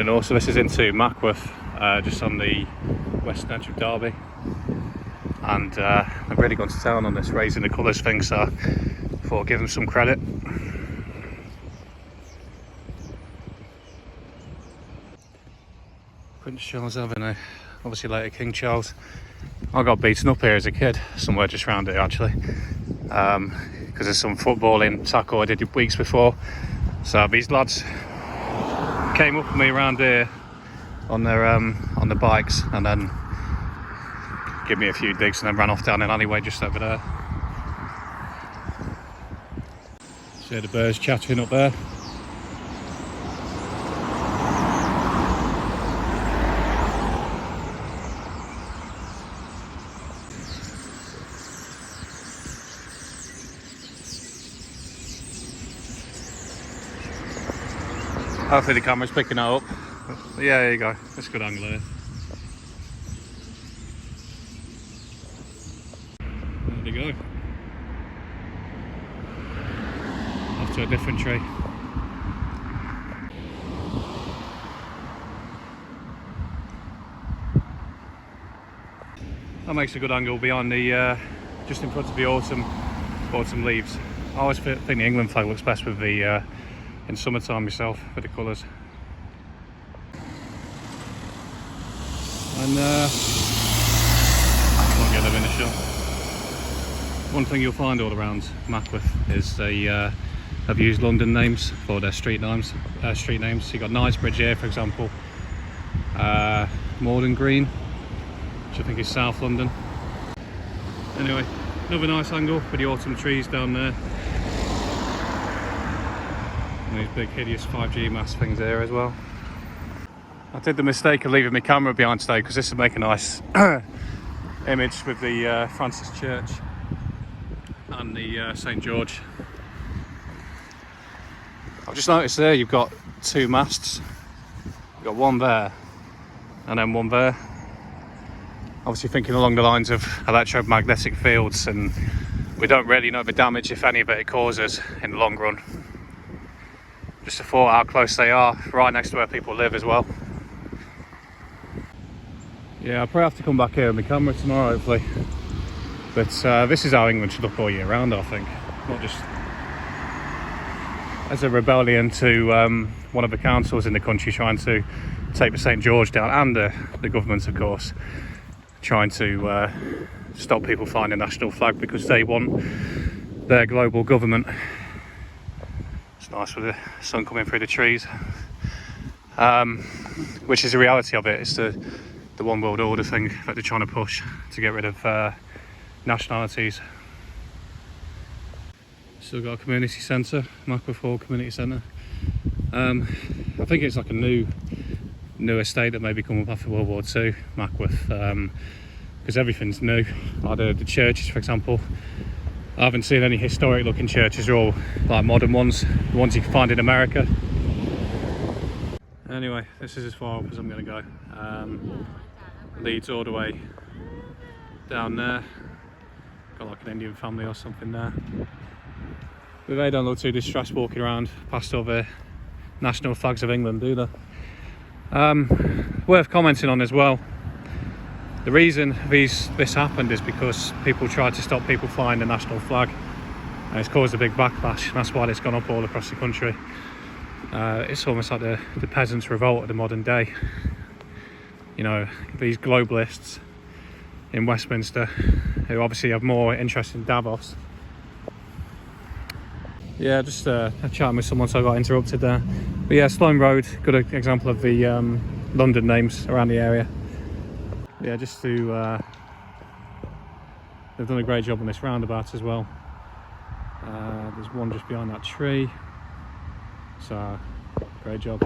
Morning all, so this is into Mackworth, just on the western edge of Derby, and I've really gone to town on this raising the colours thing, so I thought I'd give them some credit. Prince Charles Avenue, obviously later King Charles. I got beaten up here as a kid, somewhere just round here actually, because there's some footballing tackle I did weeks before. So these lads came up with me around here on the bikes, and then give me a few digs, and then ran off down an alleyway just over there. See the birds chattering up there. Hopefully the camera's picking that up. But yeah, there you go. That's a good angle here. There you go. Off to a different tree. That makes a good angle behind the, just in front of the autumn leaves. I always think the England flag looks best with the in summertime myself, with the colours. And can't get them in the shot. One thing you'll find all around Mackworth is they have used London names for their street names. So you've got Knightsbridge here, for example, Morden Green, which I think is South London. Anyway, another nice angle with the autumn trees down there. And these big hideous 5G mast things there as well. I did the mistake of leaving my camera behind today because this would make a nice image with the Francis Church and the St George. I've just noticed there you've got two masts. You've got one there and then one there. Obviously thinking along the lines of electromagnetic fields, and we don't really know the damage, if any, of it causes in the long run. Just a thought how close they are, right next to where people live as well. Yeah, I'll probably have to come back here with my camera tomorrow, hopefully. But this is how England should look all year round, I think. Not just as a rebellion to one of the councils in the country trying to take the St George down, and the government, of course, trying to stop people flying the national flag because they want their global government. It's nice with the sun coming through the trees, which is the reality of it. It's the one world order thing that they're trying to push to get rid of nationalities. Still got a community centre, Mackworth Hall Community Centre. I think it's like a new estate that maybe come up after World War II, Mackworth, because everything's new. Like the churches, for example. I haven't seen any historic looking churches. They're all like modern ones, the ones you can find in America. Anyway, this is as far up as I'm going to go. Leads all the way down there. Got like an Indian family or something there. But they don't look too distressed walking around past all the national flags of England, do they? Worth commenting on as well. The reason this happened is because people tried to stop people flying the national flag, and it's caused a big backlash, and that's why it's gone up all across the country. It's almost like the peasants' revolt of the modern day. You know, these globalists in Westminster, who obviously have more interest in Davos. Yeah, just chatting with someone, so I got interrupted there. But yeah, Sloane Road, good example of the London names around the area. Yeah, just to they've done a great job on this roundabout as well. There's one just behind that tree, so great job.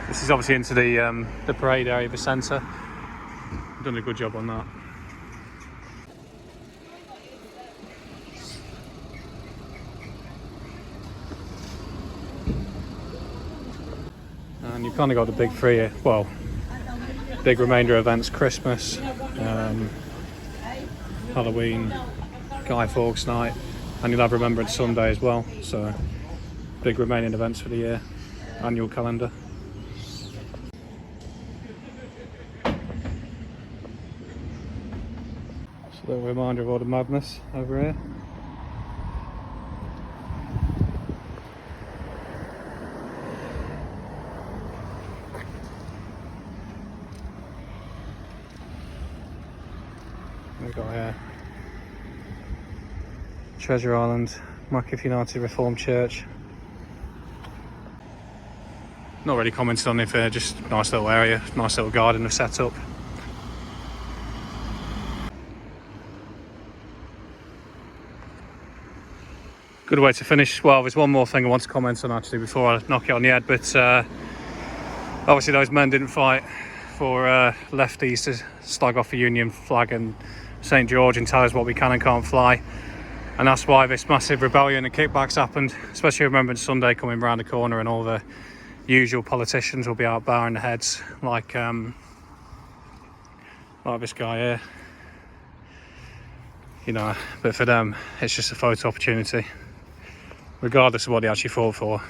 This is obviously into the parade area, the centre. Done a good job on that. And you've kind of got the big three, well, big remainder events: Christmas, Halloween, Guy Fawkes Night, and you'll have Remembrance Sunday as well. So big remaining events for the year, annual calendar. Just a little reminder of all the madness over here. We've got here Treasure Island, Mackworth United Reformed Church. Not really commented on it, just nice little area, nice little garden they've set up. Good way to finish. Well, there's one more thing I want to comment on actually before I knock it on the head, but obviously those men didn't fight for lefties to slag off the Union flag and St George and tell us what we can and can't fly, and that's why this massive rebellion and kickbacks happened, especially Remembrance Sunday coming round the corner, and all the usual politicians will be out bowing their heads like this guy here, you know. But for them it's just a photo opportunity regardless of what they actually fought for.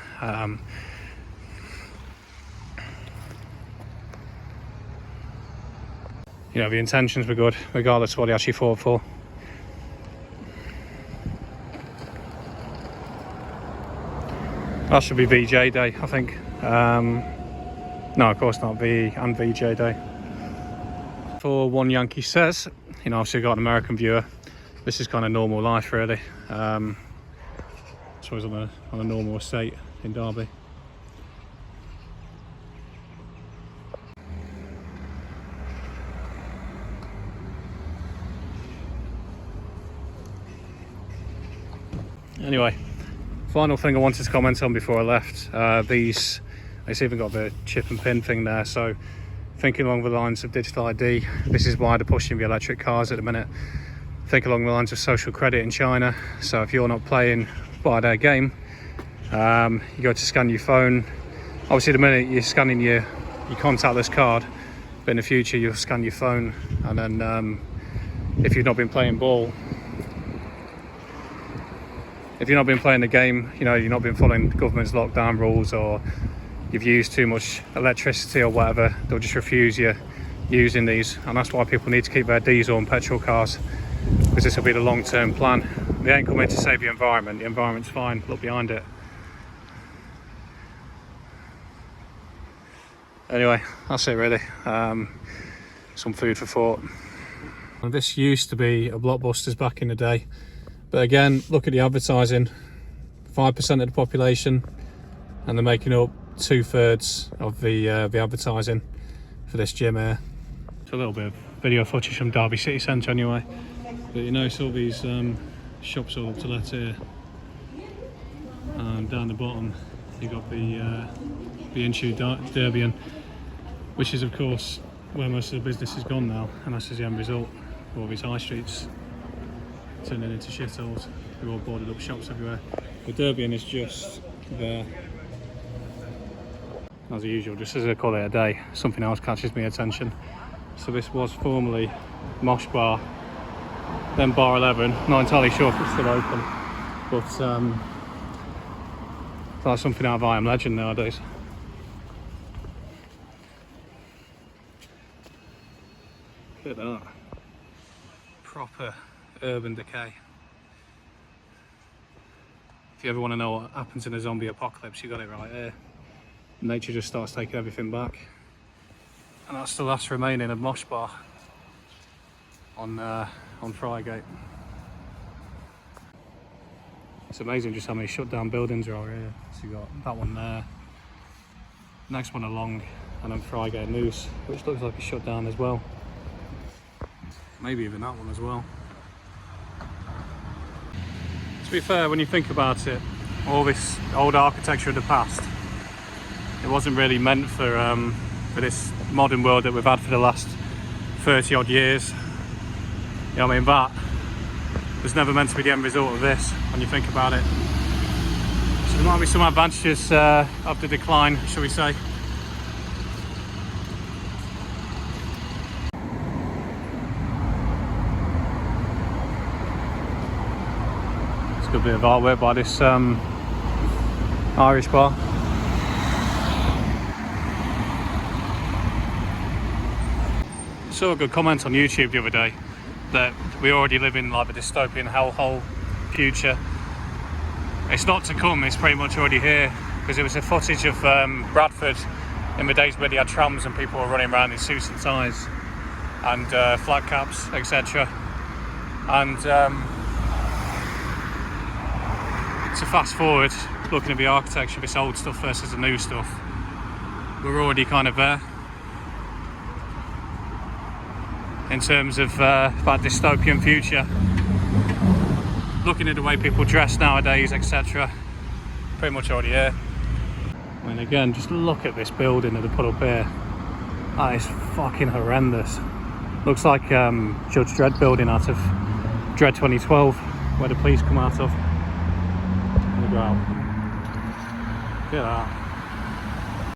You know, the intentions were good regardless of what they actually fought for. That should be VJ Day, I think. No, of course not, VE and VJ Day. For One Yankee Says, you know, obviously we've got an American viewer. This is kind of normal life really. So I was on a normal estate in Derby. Anyway, final thing I wanted to comment on before I left, it's even got the chip and pin thing there, so thinking along the lines of digital ID, this is why they're pushing the electric cars at the minute. Think along the lines of social credit in China, so if you're not playing by their game, you go to scan your phone. Obviously, the minute you're scanning your contactless card, but in the future you'll scan your phone, and then if you've not been playing ball, if you've not been playing the game, you know, you've not been following the government's lockdown rules, or you've used too much electricity or whatever, they'll just refuse you using these. And that's why people need to keep their diesel and petrol cars, because this will be the long-term plan. They ain't coming to save the environment. The environment's fine. Look behind it. Anyway, that's it really. Some food for thought. Well, this used to be a Blockbusters back in the day, but again, look at the advertising. 5% of the population, and they're making up 2/3 of the advertising for this gym here. It's a little bit of video footage from Derby City Centre anyway. But you notice all these shops all up to let here, and down the bottom you've got the Inchew Derbian, which is of course where most of the business has gone now, and that's the end result. All these high streets turning into shitholes. They're all boarded up shops everywhere. The Derbian is just there. As usual, just as I call it a day, something else catches my attention. So this was formerly Mosh Bar, then Bar 11. Not entirely sure if it's still open, but that's something out of I Am Legend nowadays. Look at that. Proper urban decay. If you ever want to know what happens in a zombie apocalypse, you got it right here. Nature just starts taking everything back, and that's the last remaining of Mosh Bar on Friargate. It's amazing just how many shut down buildings are over here. So you got that one there, next one along, and then Friargate News, which looks like it's shut down as well. Maybe even that one as well. To be fair, when you think about it, all this old architecture of the past, it wasn't really meant for this modern world that we've had for the last 30 odd years. You know what I mean? That was never meant to be the end result of this, when you think about it. So there might be some advantages of the decline, shall we say. a good bit of artwork by this Irish bar. Saw a good comment on YouTube the other day that we already live in like a dystopian hellhole future. It's not to come, it's pretty much already here, because it was a footage of Bradford in the days where they had trams and people were running around in suits and ties and flat caps, etc. And to fast forward, looking at the architecture, this old stuff versus the new stuff, we're already kind of there in terms of that dystopian future. Looking at the way people dress nowadays, etc., pretty much already here. I mean, again, just look at this building that they put up here. That is fucking horrendous. Looks like Judge Dredd building out of Dredd 2012, where the police come out of. Look at that.